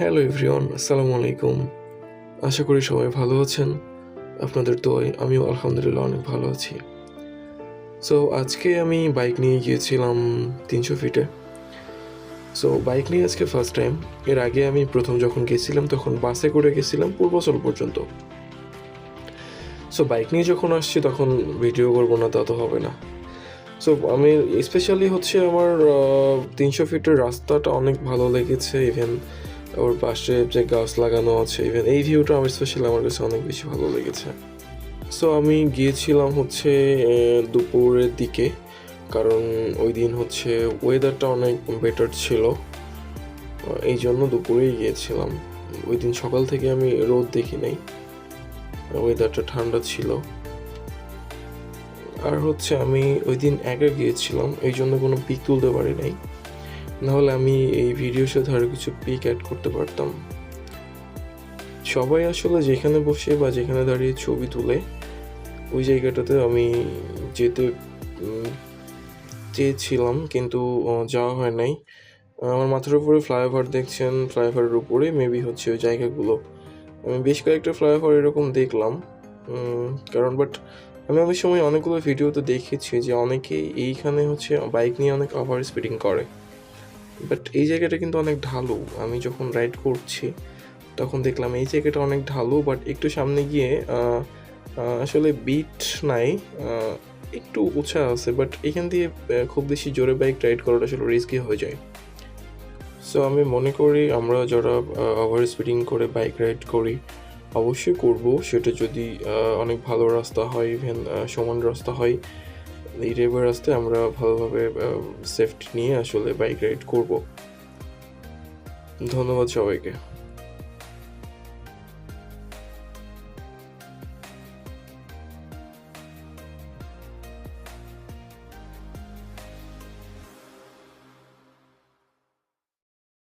Hello everyone, আসসালামু আলাইকুম। আশা করি সবাই ভালো আছেন। আপনাদের দোয়ায় আমিও আলহামদুলিল্লাহ অনেক ভালো আছি। সো আজকে আমি বাইক নিয়ে গিয়েছিলাম 300 ফিটে। সো বাইক নিয়ে আজকে ফার্স্ট টাইম। এর আগে আমি প্রথম যখন গেছিলাম তখন বাসে করে গেছিলাম পূর্বাচল পর্যন্ত। সো বাইক নিয়ে যখন আসছি তখন ভিডিও করবো না তা তো হবে না। সো আমি স্পেশালি হচ্ছে আমার 300 ফিটের রাস্তাটা অনেক ভালো লেগেছে। ইভেন ওর পাশে যে গাছ লাগানো আছে, ইভেন এই ভিউটা আমার স্পেশালি আমার কাছে অনেক বেশি ভালো লেগেছে। সো আমি গিয়েছিলাম হচ্ছে দুপুরের দিকে, কারণ ওই দিন হচ্ছে ওয়েদারটা অনেক বেটার ছিল, এই জন্য দুপুরেই গিয়েছিলাম। ওই দিন সকাল থেকে আমি রোদ দেখি নাই, ওয়েদারটা ঠান্ডা ছিল। আর হচ্ছে আমি ওই দিন একা গিয়েছিলাম, এই জন্য কোনো পিক তুলতে পারি নাই, নাহলে আমি এই ভিডিওর সাথে আরও কিছু পিক অ্যাড করতে পারতাম। সবাই আসলে যেখানে বসে বা যেখানে দাঁড়িয়ে ছবি তুলে, ওই জায়গাটাতে আমি যেতে চেয়েছিলাম, কিন্তু যাওয়া হয় নাই। আমার মাথার উপরে ফ্লাইওভার দেখছেন, ফ্লাইওভারের উপরে মেবি হচ্ছে ওই জায়গাগুলো। আমি বেশ কয়েকটা ফ্লাইওভার এরকম দেখলাম, কারণ বাট আমি অনেক সময় অনেকগুলো ভিডিওতে দেখেছি যে অনেকেই এইখানে হচ্ছে বাইক নিয়ে অনেক ওভার স্পিডিং করে, বাট এই জায়গাটা কিন্তু অনেক ঢালু। আমি যখন রাইড করছি তখন দেখলাম এই জায়গাটা অনেক ঢালু, বাট একটু সামনে গিয়ে আসলে বিট নাই, একটু উঁচা আছে, বাট এখান দিয়ে খুব বেশি জোরে বাইক রাইড করাটা আসলে রিস্কি হয়ে যায়। সো আমি মনে করি আমরা যারা ওভার স্পিডিং করে বাইক রাইড করি অবশ্যই করব, সেটা যদি অনেক ভালো রাস্তা হয়, ইভেন সমান রাস্তা হয়, এই টাইপের রাস্তায় আমরা ভালোভাবে সেফটি নিয়ে আসলে বাইক রাইড করব। ধন্যবাদ সবাইকে।